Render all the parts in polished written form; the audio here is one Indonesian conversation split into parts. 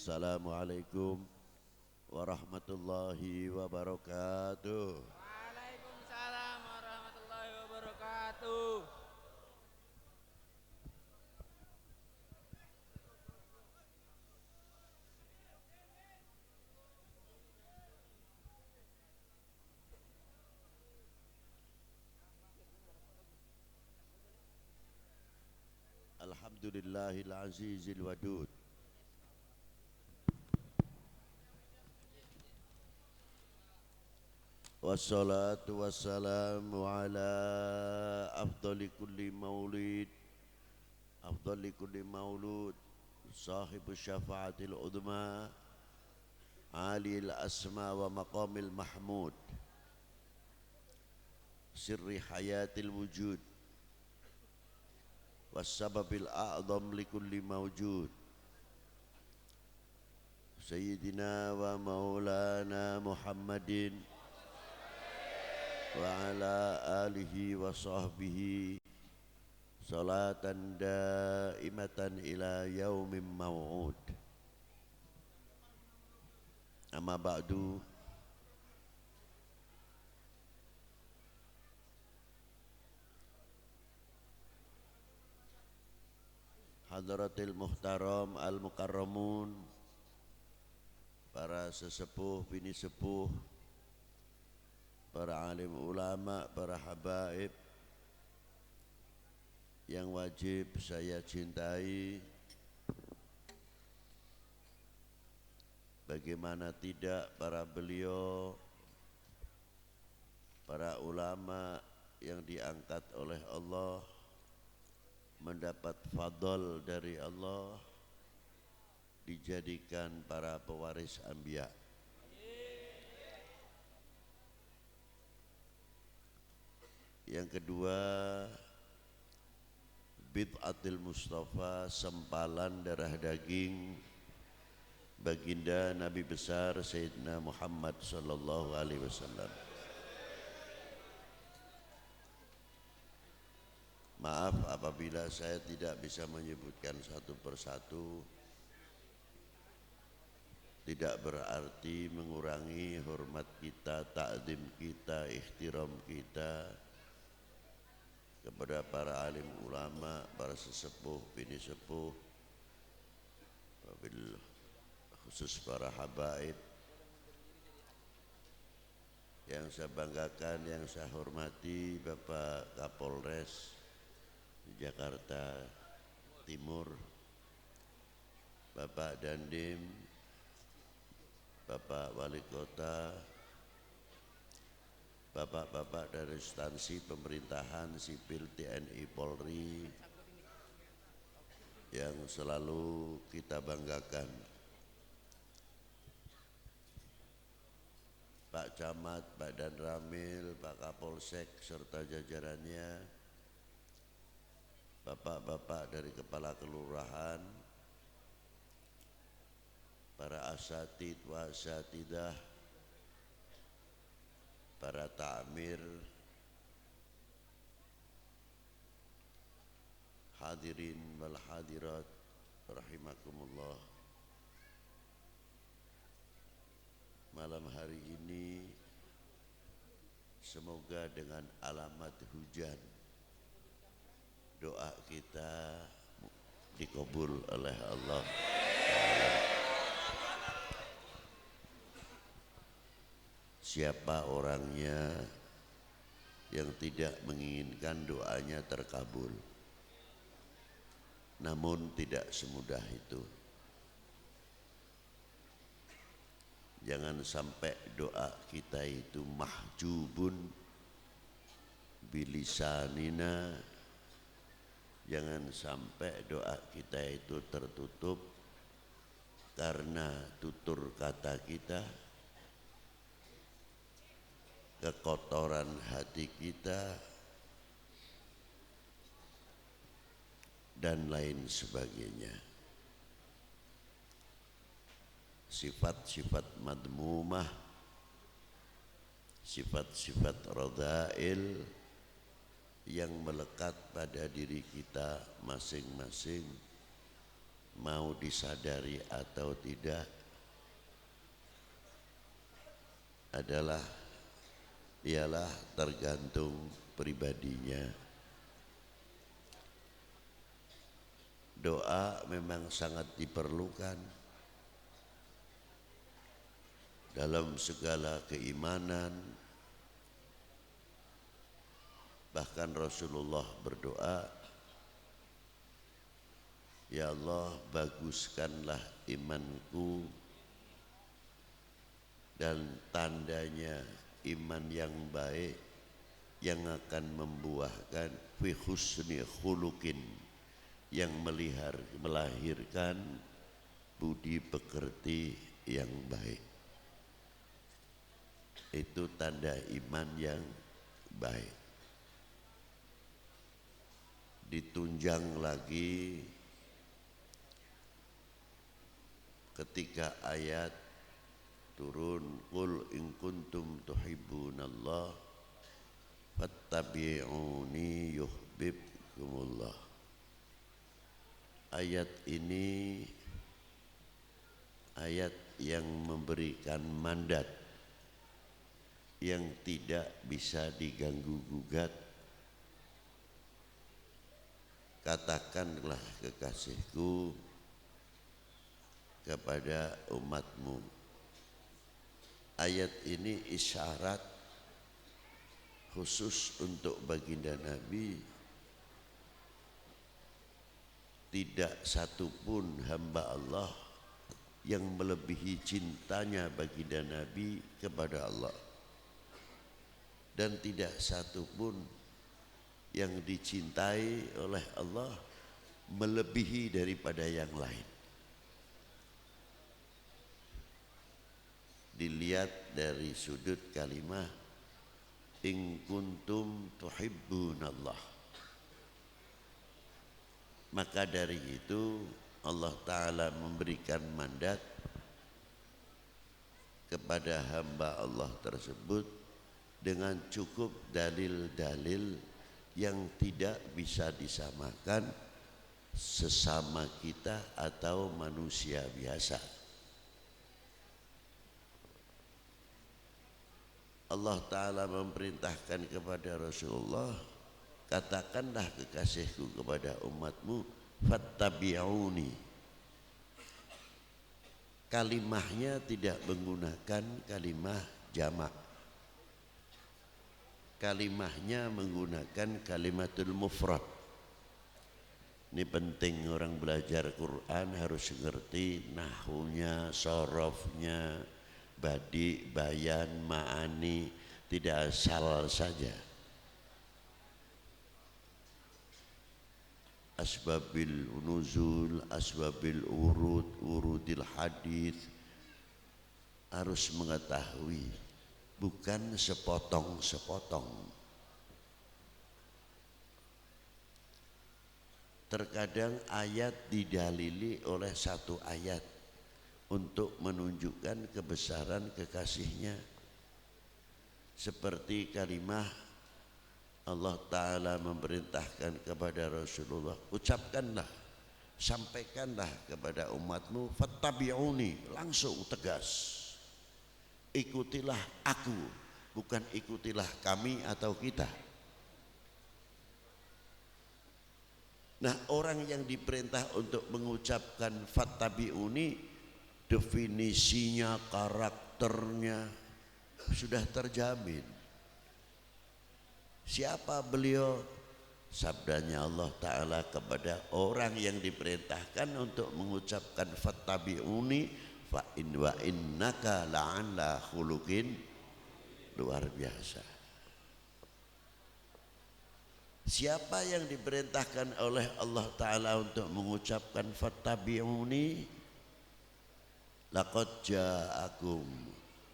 Assalamualaikum warahmatullahi wabarakatuh. Waalaikumsalam warahmatullahi wabarakatuh. Alhamdulillahil azizil wadud. Wassalatu wassalamu ala afdali kulli maulid afdali kulli maulud sahibu syafaatil udma alil asma wa maqamil mahmud sirri hayatil wujud wassababil a'zam likulli mawjud sayyidina wa maulana Muhammadin wa ala alihi wa sahbihi salatan daimatan ila yaumin maw'ud. Amma ba'du. Hadratil muhtaram al-mukarramun, para sesepuh, bini sepuh, para alim ulama, para habaib yang wajib saya cintai, bagaimana tidak para beliau, para ulama yang diangkat oleh Allah, mendapat fadl dari Allah, dijadikan para pewaris anbiya. Yang kedua, bid'atil Mustafa, sempalan darah daging baginda Nabi besar Sayyidina Muhammad sallallahu alaihi wasallam. Maaf apabila saya tidak bisa menyebutkan satu persatu, tidak berarti mengurangi hormat kita, takdim kita, ikhtiram kita kepada para alim ulama, para sesepuh, bini sepuh, wabil khusus para habaib yang saya banggakan, yang saya hormati, Bapak Kapolres Jakarta Timur, Bapak Dandim, Bapak Wali Kota, bapak-bapak dari instansi pemerintahan sipil TNI Polri yang selalu kita banggakan, Pak Camat, Pak Dan Ramil, Pak Kapolsek serta jajarannya, bapak-bapak dari kepala kelurahan, para asatid wa asatidah, para ta'mir, hadirin wal hadirat rahimakumullah. Malam hari ini semoga dengan alamat hujan doa kita dikabul oleh Allah. Siapa orangnya yang tidak menginginkan doanya terkabul? Namun tidak semudah itu. Jangan sampai doa kita itu mahjubun bilisanina. Jangan sampai doa kita itu tertutup karena tutur kata kita, kekotoran hati kita, dan lain sebagainya. Sifat-sifat madmumah, sifat-sifat radha'il yang melekat pada diri kita masing-masing mau disadari atau tidak ialah tergantung pribadinya. Doa memang sangat diperlukan dalam segala keimanan. Bahkan Rasulullah berdoa, ya Allah, baguskanlah imanku, dan tandanya iman yang baik yang akan membuahkan fi husni khuluqin, yang melahirkan budi pekerti yang baik. Itu tanda iman yang baik. Ditunjang lagi ketika ayat turun, qul in kuntum tuhibbunallah fattabi'uni yuhibbukumullah. Ayat ini ayat yang memberikan mandat yang tidak bisa diganggu gugat. Katakanlah kekasihku kepada umatmu. Ayat ini isyarat khusus untuk baginda Nabi. Tidak satupun hamba Allah yang melebihi cintanya baginda Nabi kepada Allah, dan tidak satupun yang dicintai oleh Allah melebihi daripada yang lain. Dilihat dari sudut kalimah in kuntum tuhibbunallah, maka dari itu Allah Ta'ala memberikan mandat kepada hamba Allah tersebut dengan cukup dalil-dalil yang tidak bisa disamakan sesama kita atau manusia biasa. Allah Ta'ala memerintahkan kepada Rasulullah, katakanlah kekasihku kepada umatmu, fattabi'uni. Kalimahnya tidak menggunakan kalimah jamak. Kalimahnya menggunakan kalimatul mufrad. Ini penting, orang belajar Quran harus ngerti nahwunya, sorofnya, badi, bayan, ma'ani, tidak asal saja. Asbabil nuzul, asbabil urud, urudil hadith, harus mengetahui, bukan sepotong-sepotong. Terkadang ayat didalili oleh satu ayat untuk menunjukkan kebesaran kekasihnya, seperti kalimah Allah Ta'ala memerintahkan kepada Rasulullah, ucapkanlah, sampaikanlah kepada umatmu, fattabi'uni, langsung tegas, ikutilah aku, bukan ikutilah kami atau kita. Nah, orang yang diperintah untuk mengucapkan fattabi'uni, definisinya, karakternya sudah terjamin. Siapa beliau? Sabdanya Allah Ta'ala kepada orang yang diperintahkan untuk mengucapkan fattabi'uni, fa in wa innaka la'ala khuluqin, luar biasa. Siapa yang diperintahkan oleh Allah Ta'ala untuk mengucapkan fattabi'uni? Laqad ja'akum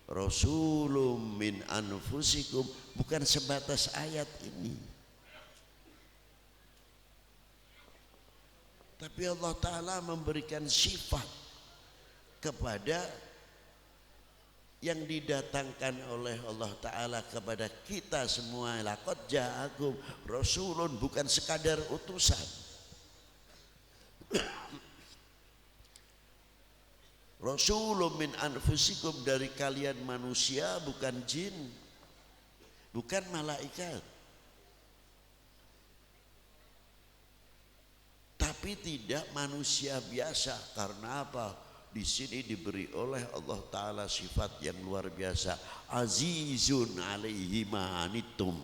rasulun min anfusikum, bukan sebatas ayat ini, tapi Allah Ta'ala memberikan sifat kepada yang didatangkan oleh Allah Ta'ala kepada kita semua. Laqad ja'akum rasulun, bukan sekadar utusan. Rasulun min anfusikum, dari kalian manusia, bukan jin, bukan malaikat. Tapi tidak manusia biasa. Karena apa? Di sini diberi oleh Allah Ta'ala sifat yang luar biasa. Azizun alaihi ma anittum.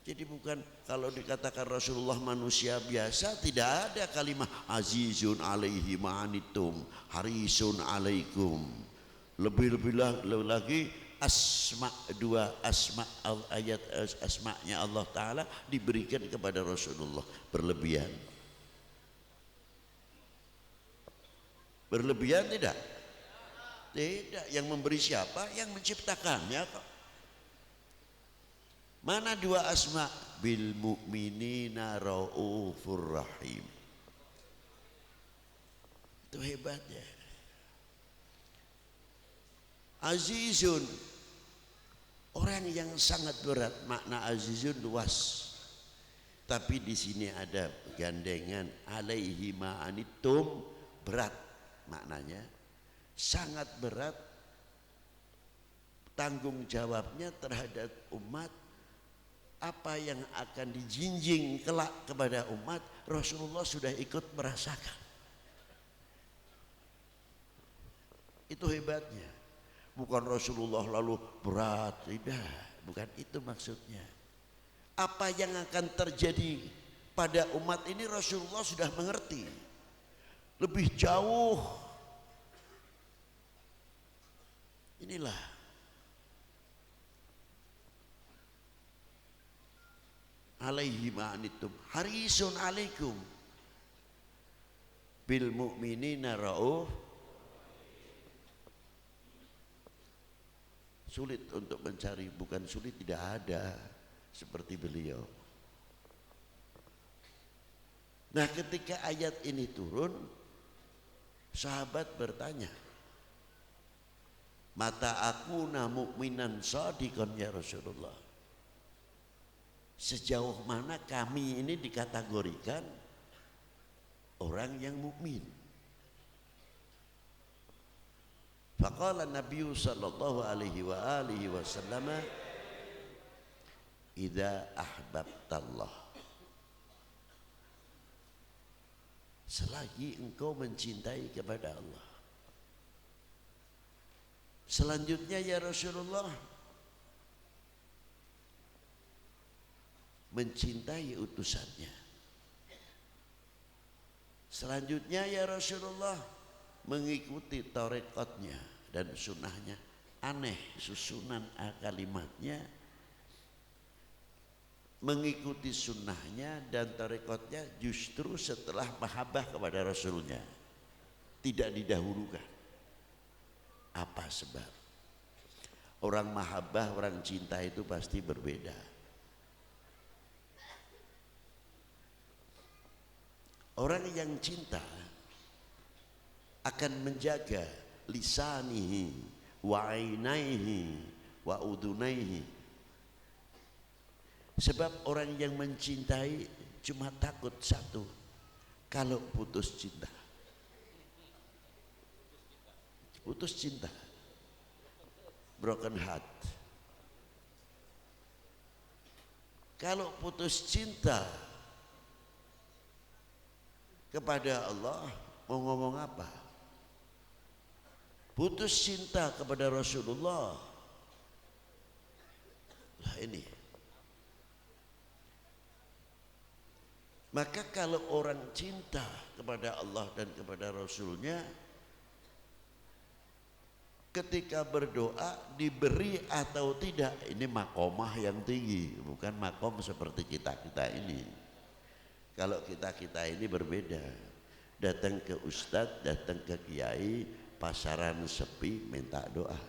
Jadi bukan, kalau dikatakan Rasulullah manusia biasa, tidak ada kalimat azizun alaihi ma anittum, harisun alaikum. Lebih-lebih lagi dua asma, ayat asma'nya Allah Ta'ala diberikan kepada Rasulullah. Berlebihan tidak? Tidak. Yang memberi siapa? Yang menciptakannya kok. Mana dua asma? Bil mu'minina raufur rahim. Itu hebatnya. Azizun, orang yang sangat berat. Makna azizun luas. Tapi di sini ada gandengan alaihi ma'anitum, berat maknanya, sangat berat tanggung jawabnya terhadap umat. Apa yang akan dijinjing kelak kepada umat, Rasulullah sudah ikut merasakan. Itu hebatnya. Bukan Rasulullah lalu berat, tidak, bukan itu maksudnya. Apa yang akan terjadi pada umat ini Rasulullah sudah mengerti lebih jauh. Inilah alaihi ma'anitum harisun alaikum bil mu'minina rauf. Sulit untuk mencari, bukan sulit, tidak ada seperti beliau. Nah, ketika ayat ini turun, sahabat bertanya, mata aku mu'minan shadiqan ya Rasulullah. Sejauh mana kami ini dikategorikan orang yang mukmin? Faqala Nabi sallallahu alaihi wa alihi wasallam, idza ahbabtallah, selagi engkau mencintai kepada Allah. Selanjutnya ya Rasulullah, mencintai utusannya. Selanjutnya ya Rasulullah, mengikuti tarekatnya dan sunnahnya. Aneh susunan kalimatnya, mengikuti sunnahnya dan tarekatnya justru setelah mahabbah kepada Rasulnya, tidak didahulukan. Apa sebab? Orang mahabbah, orang cinta itu pasti berbeda. Orang yang cinta akan menjaga lisanihi wa ainaihi wa udunaihi. Sebab orang yang mencintai cuma takut satu, kalau putus cinta. Putus cinta, broken heart. Kalau putus cinta kepada Allah, mau ngomong apa? Putus cinta kepada Rasulullah, lah ini. Maka kalau orang cinta kepada Allah dan kepada Rasulnya, ketika berdoa diberi atau tidak, ini makomah yang tinggi, bukan makom seperti kita ini. Kalau kita ini berbeda, datang ke ustadz, datang ke kiai, pasaran sepi minta doa.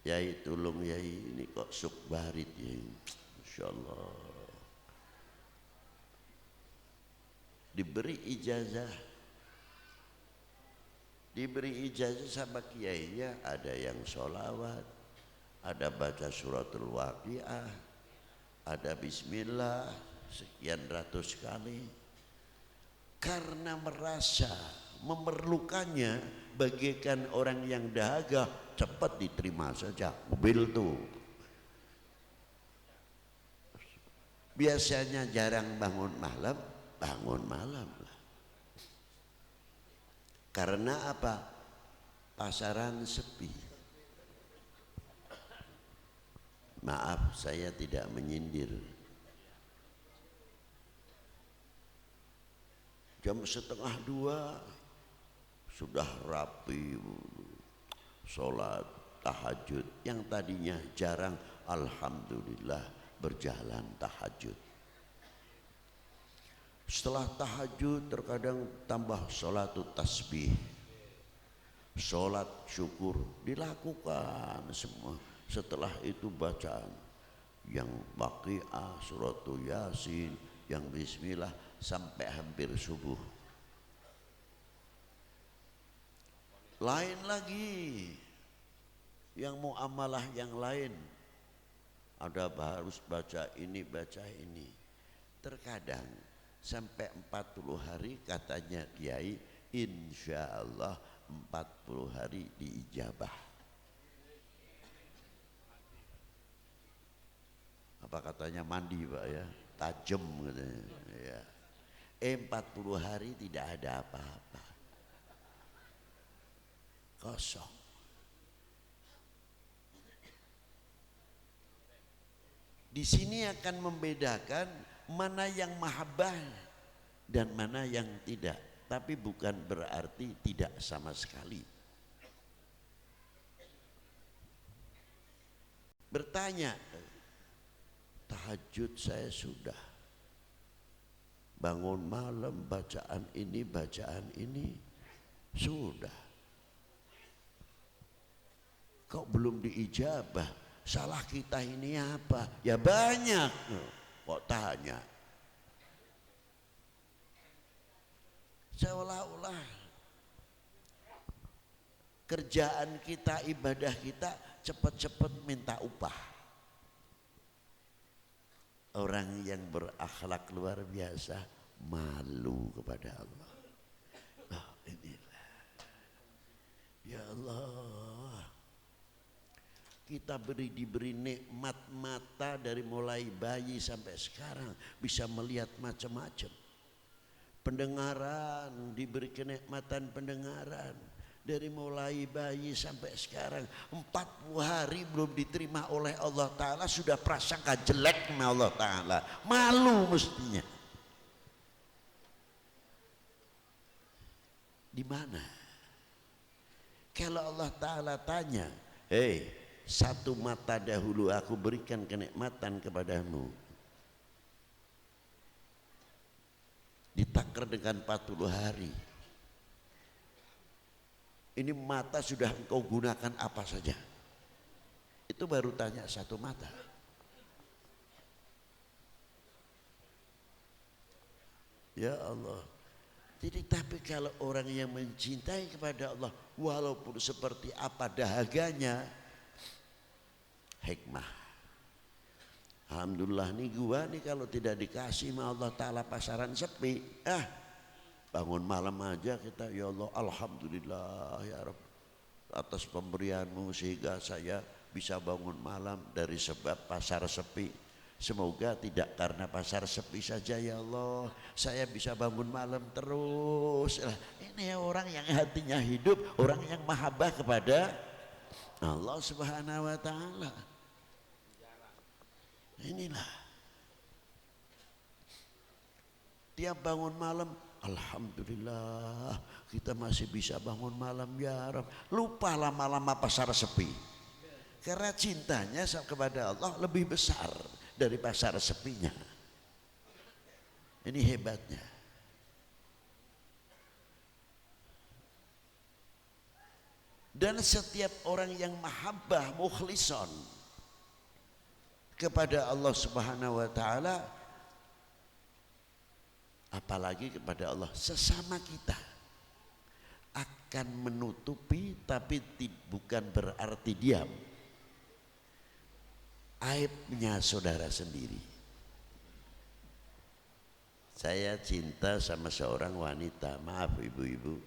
Yai tolong yai, ini kok sukbarit yai, Masya Allah. Diberi ijazah sama kiainya, ada yang sholawat, ada baca suratul waqiah, ada bismillah sekian ratus kali. karena merasa memerlukannya, bagaikan orang yang dahaga, cepat diterima saja mobil tuh. Biasanya jarang bangun malam lah. Karena apa? Pasaran sepi. Maaf, saya tidak menyindir. Jam 1:30 sudah rapi sholat tahajud. Yang tadinya jarang, alhamdulillah berjalan tahajud. Setelah tahajud terkadang tambah sholatut tasbih, sholat syukur dilakukan semua. Setelah itu bacaan yang Waqiah, suratul Yasin, yang bismillah sampai hampir subuh. Lain lagi yang muamalah yang lain, ada harus baca ini baca ini. Terkadang sampai 40 hari katanya kiai, insya Allah 40 hari diijabah. Apa katanya mandi Pak ya, tajam katanya ya. 40 hari tidak ada apa-apa, kosong. Di sini akan membedakan mana yang mahabbah dan mana yang tidak, tapi bukan berarti tidak sama sekali. Bertanya, tahajud saya sudah, bangun malam bacaan ini sudah, kok belum diijabah? Salah kita ini apa? Ya banyak. Kok tanya? Seolah-olah kerjaan kita, ibadah kita cepat-cepat minta upah. Orang yang berakhlak luar biasa malu kepada Allah. Oh, inilah. Ya Allah, kita diberi nikmat mata dari mulai bayi sampai sekarang bisa melihat macam-macam. Pendengaran, diberi kenikmatan pendengaran dari mulai bayi sampai sekarang. 40 hari belum diterima oleh Allah Ta'ala sudah prasangka jelek sama Allah Ta'ala. Malu mestinya. Di mana? Kalau Allah Ta'ala tanya, hei, satu mata dahulu aku berikan kenikmatan kepadamu, ditakar dengan 40 hari. Ini mata sudah engkau gunakan apa saja? Itu baru tanya satu mata. Ya Allah. Jadi tapi kalau orang yang mencintai kepada Allah, walaupun seperti apa dahaganya, hikmah. Alhamdulillah nih gua nih kalau tidak dikasih sama Allah Ta'ala pasaran sepi, bangun malam aja kita, ya Allah alhamdulillah ya Rabb atas pemberianmu sehingga saya bisa bangun malam dari sebab pasar sepi. Semoga tidak karena pasar sepi saja ya Allah saya bisa bangun malam terus. Ini orang yang hatinya hidup, orang yang mahabbah kepada Allah Subhanahu wa Ta'ala. Inilah tiap bangun malam, alhamdulillah kita masih bisa bangun malam ya Rabb. Lupa lama-lama pasar sepi. Karena cintanya kepada Allah lebih besar dari pasar sepinya. Ini hebatnya. Dan setiap orang yang mahabbah mukhlison kepada Allah Subhanahu wa Ta'ala, apalagi kepada Allah sesama kita, akan menutupi tapi bukan berarti diam aibnya saudara sendiri. Saya cinta sama seorang wanita, maaf ibu-ibu.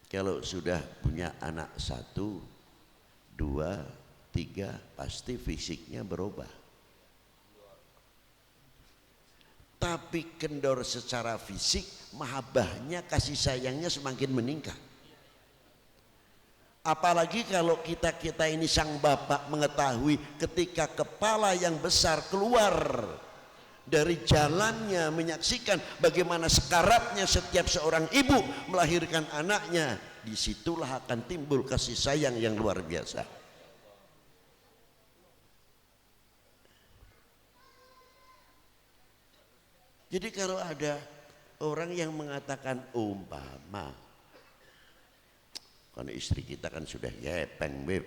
Kalau sudah punya anak 1, 2, 3, pasti fisiknya berubah. Tapi kendor secara fisik, mahabbahnya, kasih sayangnya semakin meningkat. Apalagi kalau kita ini sang bapak mengetahui ketika kepala yang besar keluar dari jalannya, menyaksikan bagaimana sekaratnya setiap seorang ibu melahirkan anaknya, disitulah akan timbul kasih sayang yang luar biasa. Jadi kalau ada orang yang mengatakan umpama, karena istri kita kan sudah gepeng beb,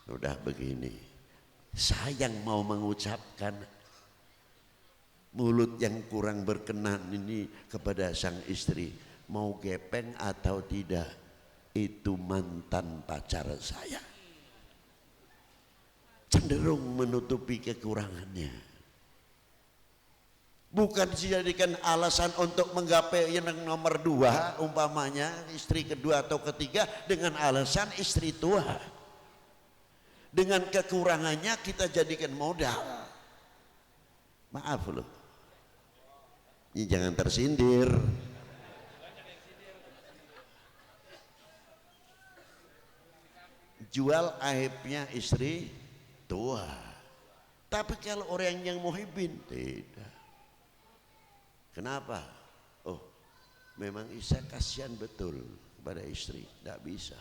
udah begini, sayang mau mengucapkan mulut yang kurang berkenan ini kepada sang istri, mau gepeng atau tidak, itu mantan pacar saya, cenderung menutupi kekurangannya. Bukan dijadikan alasan untuk menggapai yang nomor 2, umpamanya istri kedua atau ketiga, dengan alasan istri tua. Dengan kekurangannya kita jadikan modal. Maaf loh, ini jangan tersindir. Jual aibnya istri tua. Tapi kalau orang yang muhibbin, tidak. Kenapa? Oh, memang Isa kasihan betul kepada istri, tidak bisa.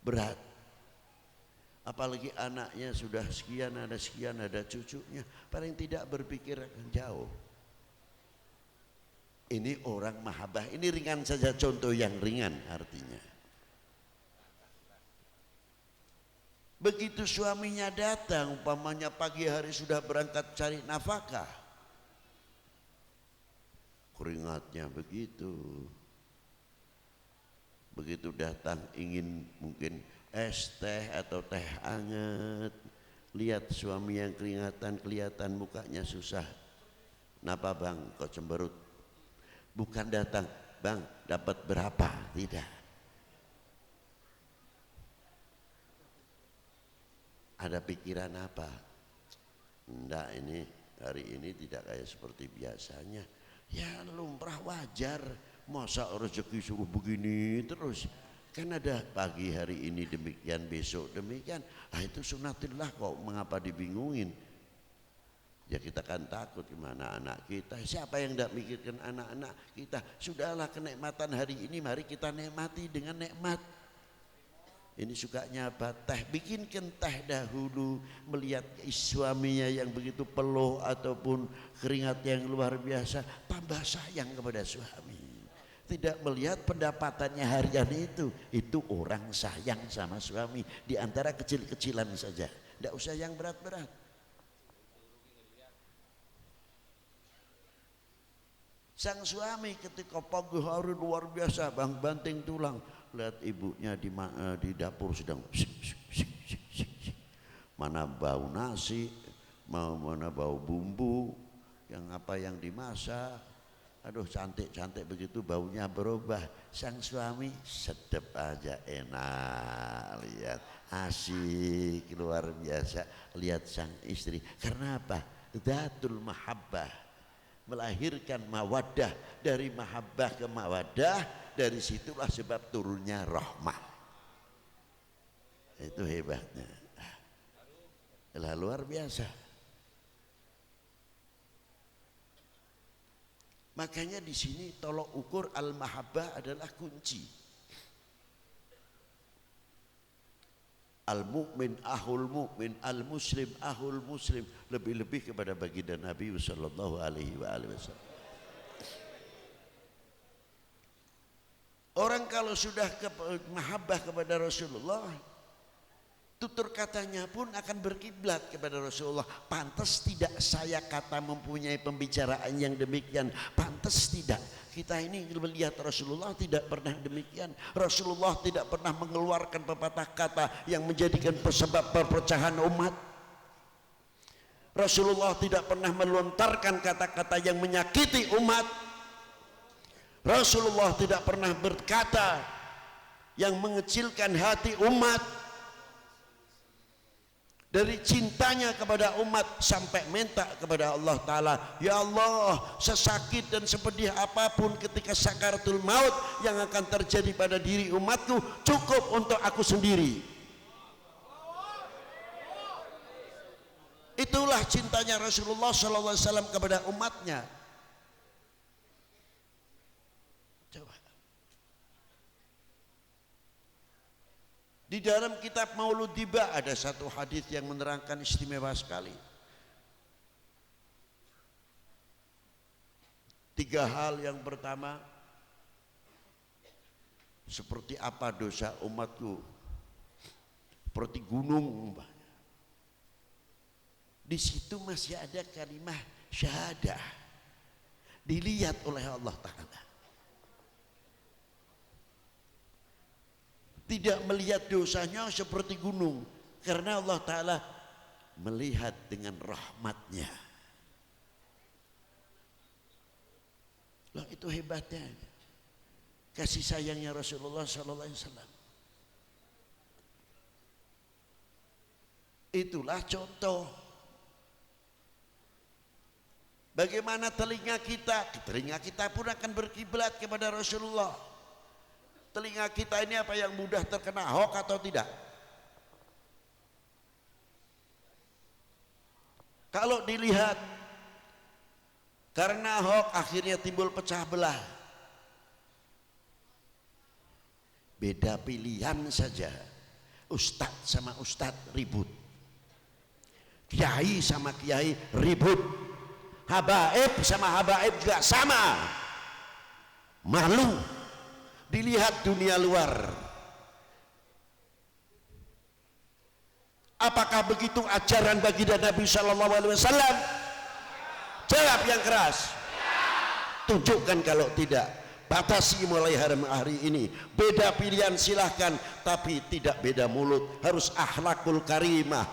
Berat. Apalagi anaknya sudah sekian, ada cucunya, paling tidak berpikir akan jauh. Ini orang mahabbah, ini ringan saja, contoh yang ringan artinya. Begitu suaminya datang, umpamanya pagi hari sudah berangkat cari nafkah, keringatnya begitu datang ingin mungkin es teh atau teh hangat, lihat suami yang keringatan, kelihatan mukanya susah. Kenapa bang kok cemberut? Bukan datang, bang dapat berapa, tidak. Ada pikiran apa? Enggak, ini hari ini tidak kayak seperti biasanya. Ya lumrah, wajar, masa rezeki suruh begini terus. Kan ada pagi hari ini demikian, besok demikian. Itu sunnatillah kok, mengapa dibingungin? Ya kita kan takut gimana anak kita. Siapa yang tidak mikirkan anak-anak kita? Sudahlah, kenikmatan hari ini mari kita nikmati dengan nikmat. Ini sukanya apa? Teh, bikinkan teh dahulu. Melihat suaminya yang begitu peluh ataupun keringat yang luar biasa, tambah sayang kepada suami. Tidak melihat pendapatannya harian itu orang sayang sama suami. Di antara kecil-kecilan saja, tidak usah yang berat-berat. Sang suami ketika pagi hari luar biasa, bang banting tulang, lihat ibunya di dapur sedang mana bau nasi, mana bau bumbu, yang dimasak, aduh cantik begitu baunya berubah. Sang suami sedep aja, enak, lihat asik luar biasa, lihat sang istri. Karena apa? Dzatul mahabbah, melahirkan mawaddah, dari mahabbah ke mawaddah, dari situlah sebab turunnya rahmah. Itu hebatnya, lah luar biasa. Makanya di sini tolok ukur al-mahabbah adalah kunci. Al-mu'min ahul mu'min, al-muslim ahul muslim, lebih-lebih kepada baginda Nabi sallallahu alaihi wasallam. Orang kalau sudah mahabbah kepada Rasulullah, tutur katanya pun akan berkiblat kepada Rasulullah. Pantas tidak saya kata mempunyai pembicaraan yang demikian? Pantas tidak kita ini melihat Rasulullah tidak pernah demikian. Rasulullah tidak pernah mengeluarkan pepatah kata yang menjadikan sebab perpecahan umat. Rasulullah tidak pernah melontarkan kata-kata yang menyakiti umat. Rasulullah tidak pernah berkata yang mengecilkan hati umat. Dari cintanya kepada umat sampai minta kepada Allah Ta'ala, ya Allah, sesakit dan sepedih apapun ketika sakaratul maut yang akan terjadi pada diri umatku, cukup untuk aku sendiri. Itulah cintanya Rasulullah SAW kepada umatnya. Coba. Di dalam kitab Maulud Diba ada satu hadis yang menerangkan istimewa sekali. 3 hal. Yang pertama, seperti apa dosa umatku? Seperti gunung umpamanya. Di situ masih ada kalimat syahadah. Dilihat oleh Allah Ta'ala. Tidak melihat dosanya seperti gunung, karena Allah Ta'ala melihat dengan rahmatnya. Loh, itu hebatnya kasih sayangnya Rasulullah SAW. Itulah contoh bagaimana telinga kita pun akan berkiblat kepada Rasulullah. Telinga kita ini apa yang mudah terkena hoak atau tidak? Kalau dilihat karena hoak akhirnya timbul pecah belah. Beda pilihan saja. Ustadz sama ustadz ribut. Kiai sama kiai ribut. Habaib sama habaib juga sama. Malu dilihat dunia luar. Apakah begitu ajaran baginda Nabi Shallallahu Alaihi Wasallam? Jawab yang keras. Tunjukkan kalau tidak. Batasi mulai hari ini. Beda pilihan silahkan, tapi tidak beda mulut. Harus akhlakul karimah.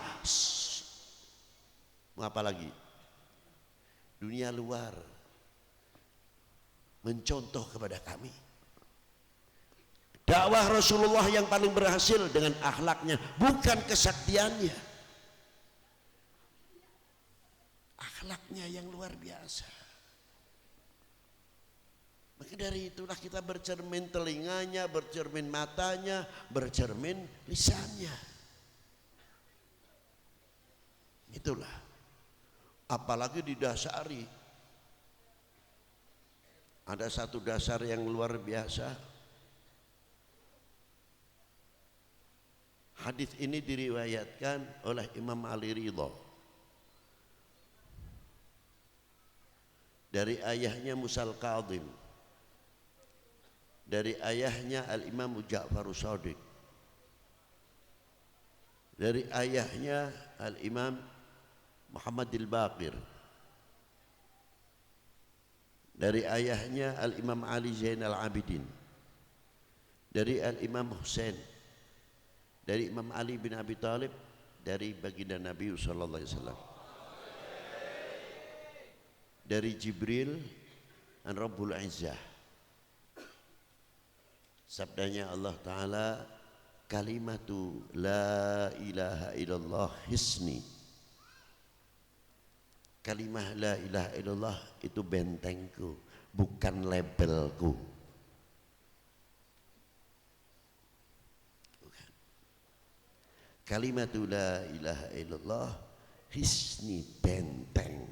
Mau apa lagi? Dunia luar mencontoh kepada kami. Dakwah Rasulullah yang paling berhasil dengan akhlaknya, bukan kesaktiannya. Akhlaknya yang luar biasa. Maka dari itulah kita bercermin telinganya, bercermin matanya, bercermin lisannya. Itulah. Apalagi didasari. Ada satu dasar yang luar biasa. Hadis ini diriwayatkan oleh Imam Ali Ridha dari ayahnya Musa Al-Kadhim, dari ayahnya Al-Imam Ja'far Shadiq, dari ayahnya Al-Imam Muhammad Al-Baqir, dari ayahnya Al-Imam Ali Zainal Abidin, dari Al-Imam Husain, dari Imam Ali bin Abi Thalib, dari baginda Nabi sallallahu alaihi wasallam, dari Jibril an Rabbul Izzah. Sabdanya Allah Ta'ala, kalimatu la ilaha illallah hisni. Kalimah la ilaha illallah itu bentengku, bukan labelku. Kalimatu la ilaha illallah hisni, benteng.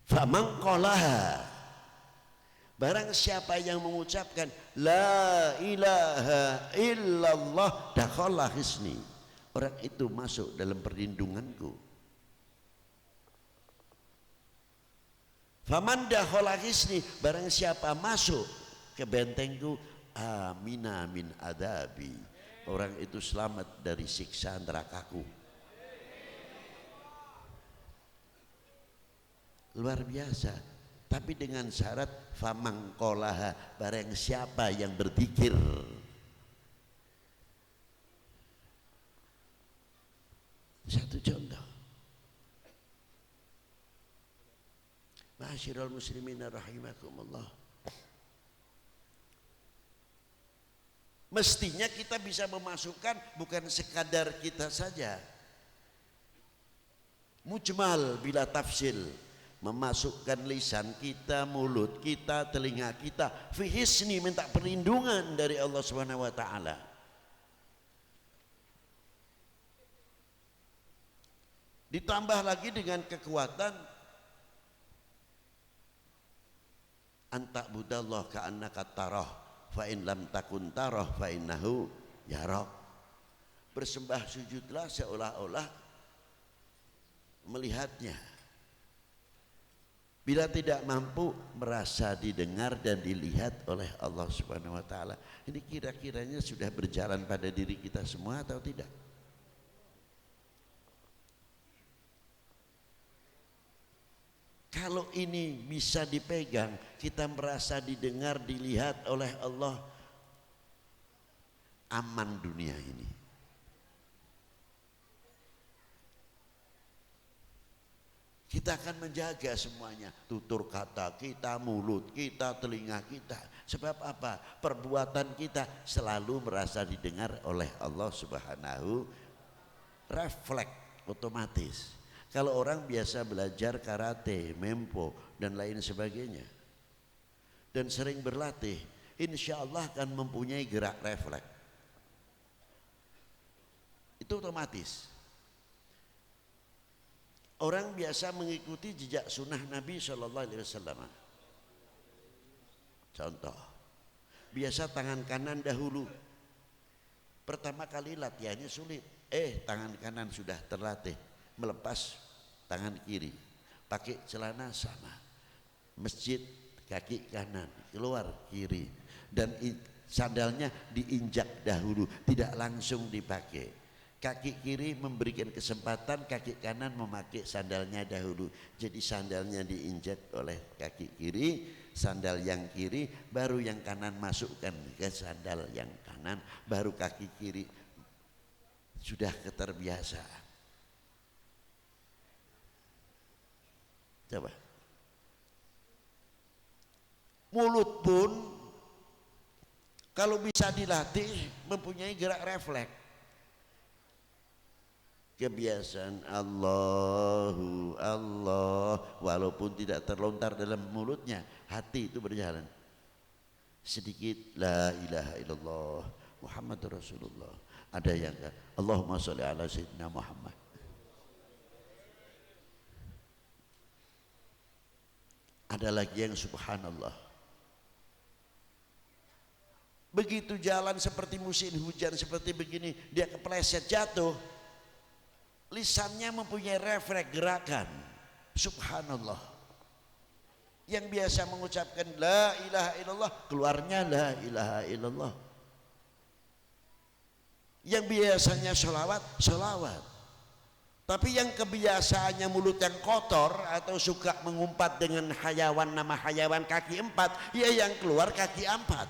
Faman qalaha, barang siapa yang mengucapkan la ilaha illallah dakhala hisni, orang itu masuk dalam perlindunganku. Faman dakhala hisni, barang siapa masuk ke bentengku, amina min adabi, orang itu selamat dari siksa nerakaku. Luar biasa. Tapi dengan syarat famangkolaha, barang siapa yang berzikir. Satu. Itu contoh. Ma'asyiral muslimin rahimakumullah. Mestinya kita bisa memasukkan bukan sekadar kita saja. Mujmal bila tafsil, memasukkan lisan kita, mulut kita, telinga kita fi hisni, minta perlindungan dari Allah Subhanahu wa taala. Ditambah lagi dengan kekuatan anta budallah ka'annaka tarah fa in lam takun tarah fa innahu yarak. Bersembah sujudlah seolah-olah melihatnya. Bila tidak mampu, merasa didengar dan dilihat oleh Allah Subhanahu wa taala. Ini kira-kiranya sudah berjalan pada diri kita semua atau tidak? Kalau ini bisa dipegang, kita merasa didengar, dilihat oleh Allah, aman dunia ini. Kita akan menjaga semuanya, tutur kata kita, mulut kita, telinga kita. Sebab apa? Perbuatan kita selalu merasa didengar oleh Allah Subhanahu, refleks otomatis. Kalau orang biasa belajar karate, mempo dan lain sebagainya dan sering berlatih, insya Allah akan mempunyai gerak refleks. Itu otomatis. Orang biasa mengikuti jejak sunnah Nabi SAW. Contoh, biasa tangan kanan dahulu. Pertama kali latihannya sulit. Tangan kanan sudah terlatih, melepas tangan kiri, pakai celana sama, masjid kaki kanan, keluar kiri, dan sandalnya diinjak dahulu, tidak langsung dipakai. Kaki kiri memberikan kesempatan kaki kanan memakai sandalnya dahulu. Jadi sandalnya diinjak oleh kaki kiri, sandal yang kiri, baru yang kanan masukkan ke sandal yang kanan, baru kaki kiri. Sudah keterbiasaan. Coba. Mulut pun kalau bisa dilatih mempunyai gerak refleks. Kebiasaan Allahu Allah, walaupun tidak terlontar dalam mulutnya, hati itu berjalan. Sedikit la ilaha illallah Muhammadur Rasulullah. Ada yang Allahumma sholli ala sayyidina Muhammad. Ada lagi yang subhanallah. Begitu jalan seperti musim hujan seperti begini, dia kepleset jatuh, lisannya mempunyai refleks gerakan subhanallah. Yang biasa mengucapkan la ilaha illallah, keluarnya la ilaha illallah. Yang biasanya sholawat, sholawat. Tapi yang kebiasaannya mulut yang kotor atau suka mengumpat dengan hayawan, nama hayawan kaki empat, ya yang keluar kaki empat.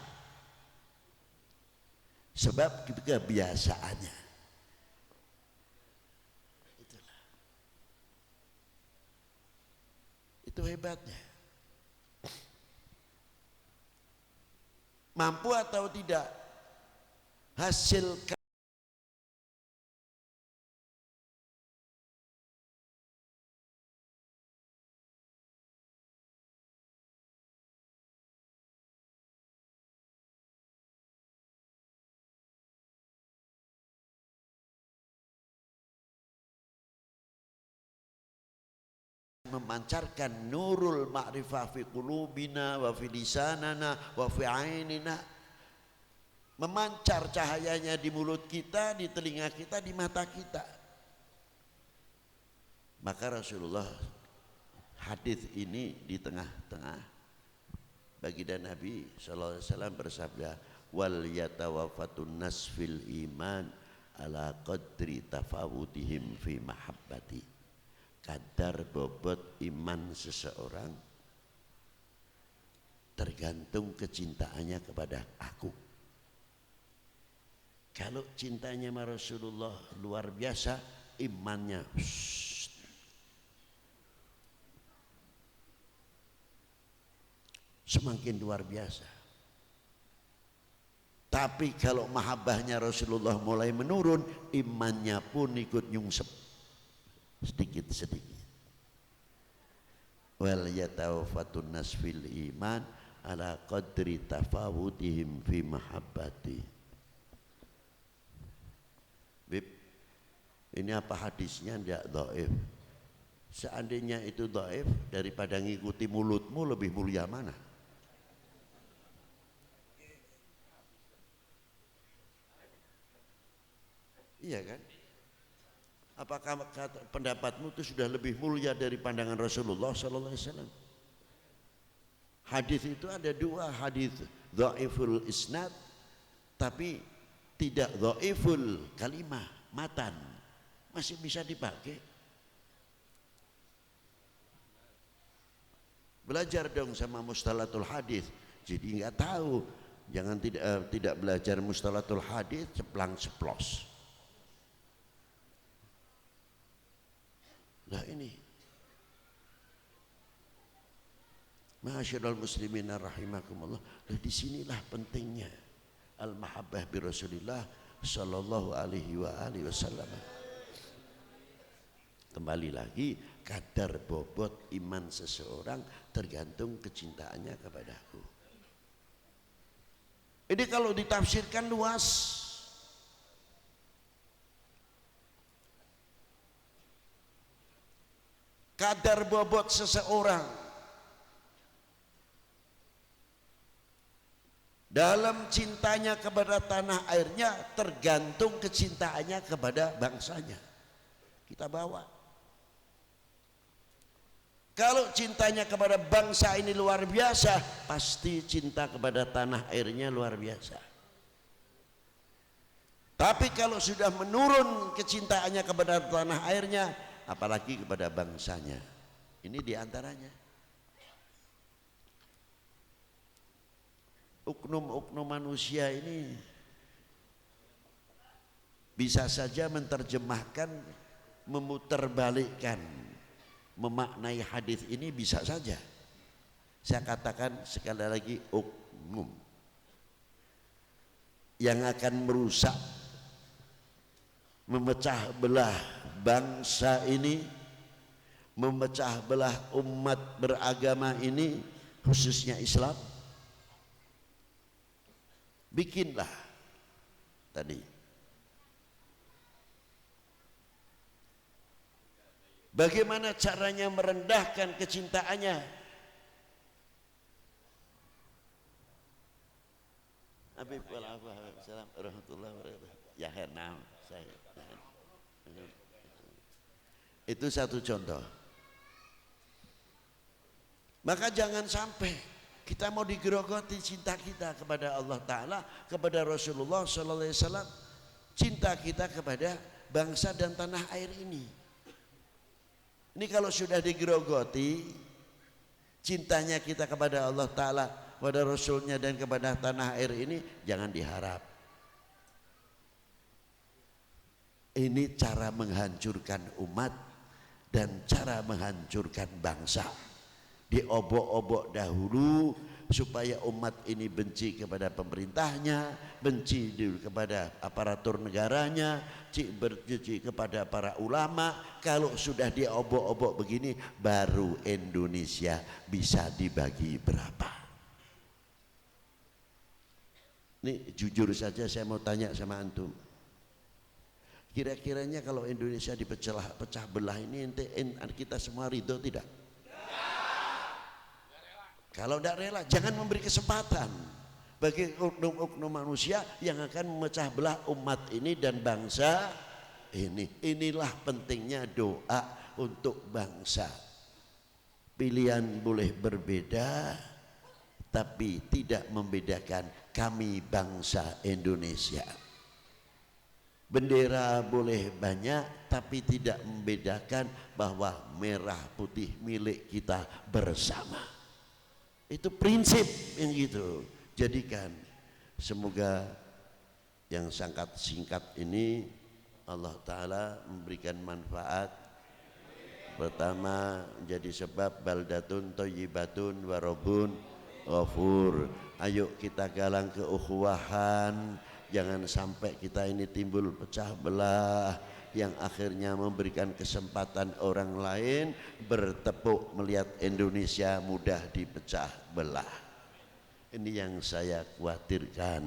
Sebab kebiasaannya. Itulah. Itu hebatnya. Mampu atau tidak hasil memancarkan nurul ma'rifah fi qulubina wa fi lisanana wa fi ainina, memancar cahayanya di mulut kita, di telinga kita, di mata kita. Maka Rasulullah hadis ini di tengah-tengah baginda Nabi sallallahu alaihi wasallam bersabda, wal yatawaffatun nas fil iman ala qadri tafawutihim fi mahabbati. Kadar bobot iman seseorang tergantung kecintaannya kepada aku. Kalau cintanya sama Rasulullah luar biasa, imannya semakin luar biasa. Tapi kalau mahabbahnya Rasulullah mulai menurun, imannya pun ikut nyungsep sedikit-sedikit. Wal yatawaffatun nas fil iman ala qadri tafawutihim fi mahabbati. Bib, ini apa hadisnya? Tidak dhaif. Seandainya itu dhaif, daripada ngikuti mulutmu lebih mulia mana? Iya kan? Apakah pendapatmu itu sudah lebih mulia dari pandangan Rasulullah sallallahu alaihi wasallam? Hadis itu ada dua, hadis dhaiful isnad tapi tidak dhaiful kalimah, matan. Masih bisa dipakai. Belajar dong sama mustalatul hadis. Jadi nggak tahu, jangan tidak belajar mustalatul hadis ceplang ceplos. Nah ini, ma'asyiral muslimin rahimakumullah. Nah disinilah pentingnya al-mahabbah bi Rasulillah sallallahu alaihi wasallam. Kembali lagi, kadar bobot iman seseorang tergantung kecintaannya kepadaku. Ini kalau ditafsirkan luas. Kadar bobot seseorang dalam cintanya kepada tanah airnya tergantung kecintaannya kepada bangsanya. Kita bawa. Kalau cintanya kepada bangsa ini luar biasa, pasti cinta kepada tanah airnya luar biasa. Tapi kalau sudah menurun kecintaannya kepada tanah airnya, apalagi kepada bangsanya. Ini diantaranya. Oknum-oknum manusia ini bisa saja menerjemahkan, memutarbalikkan, memaknai hadis ini bisa saja. Saya katakan sekali lagi, oknum yang akan merusak, memecah belah bangsa ini, memecah belah umat beragama ini, khususnya Islam. Bikinlah tadi bagaimana caranya merendahkan kecintaannya. Assalamualaikum warahmatullahi wabarakatuh. Ya henam saya. Itu satu contoh. Maka jangan sampai kita mau digerogoti cinta kita kepada Allah Ta'ala, kepada Rasulullah Sallallahu Alaihi Wasallam, cinta kita kepada bangsa dan tanah air ini. Ini kalau sudah digerogoti cintanya kita kepada Allah Ta'ala, kepada Rasulnya dan kepada tanah air ini, jangan diharap. Ini cara menghancurkan umat dan cara menghancurkan bangsa. Diobok-obok dahulu supaya umat ini benci kepada pemerintahnya, benci kepada aparatur negaranya, benci kepada para ulama. Kalau sudah diobok-obok begini, baru Indonesia bisa dibagi berapa. Ini jujur saja saya mau tanya sama antum. Kira-kiranya kalau Indonesia pecah belah ini, kita semua ridho tidak? Kalau tidak rela, jangan memberi kesempatan bagi oknum-oknum manusia yang akan memecah belah umat ini dan bangsa ini. Inilah pentingnya doa untuk bangsa. Pilihan boleh berbeda, tapi tidak membedakan kami bangsa Indonesia. Bendera boleh banyak, tapi tidak membedakan bahwa merah putih milik kita bersama. Itu prinsip yang gitu. Jadikan, semoga yang sangat singkat ini Allah Ta'ala memberikan manfaat. Pertama, menjadi sebab baldatun thayyibatun warabun ghafur. Ayo kita galang keukhuwahan, jangan sampai kita ini timbul pecah belah yang akhirnya memberikan kesempatan orang lain bertepuk melihat Indonesia mudah dipecah belah. Ini yang saya khawatirkan.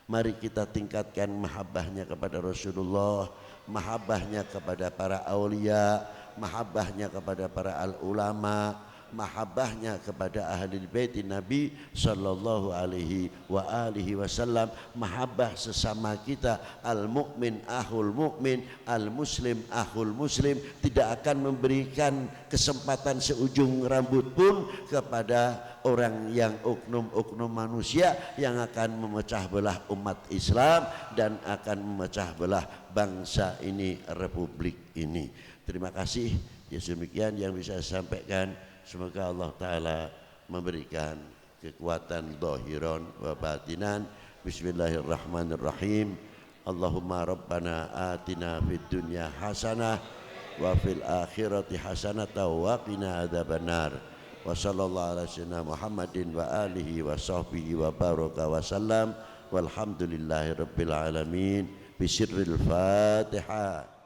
Mari kita tingkatkan mahabbahnya kepada Rasulullah, mahabbahnya kepada para aulia, mahabbahnya kepada para ulama, mahabbahnya kepada ahli bait Nabi sallallahu alaihi wa alihi wasallam, mahabbah sesama kita. Al mukmin akhul mukmin, al muslim akhul muslim, tidak akan memberikan kesempatan seujung rambut pun kepada orang yang oknum-oknum manusia yang akan memecah belah umat Islam dan akan memecah belah bangsa ini, republik ini. Terima kasih. Ya, demikian yang bisa saya sampaikan. Semoga Allah Ta'ala memberikan kekuatan zahiran wa batinan. Bismillahirrahmanirrahim. Allahumma rabbana atina fid dunya hasanah wa fil akhirati hasanah wa qina adzabannar. Wa sallallahu ala sayyidina Muhammadin wa alihi wa sahbihi wa baraka wa sallam. Walhamdulillahi rabbil alamin. Bisirril Fatihah.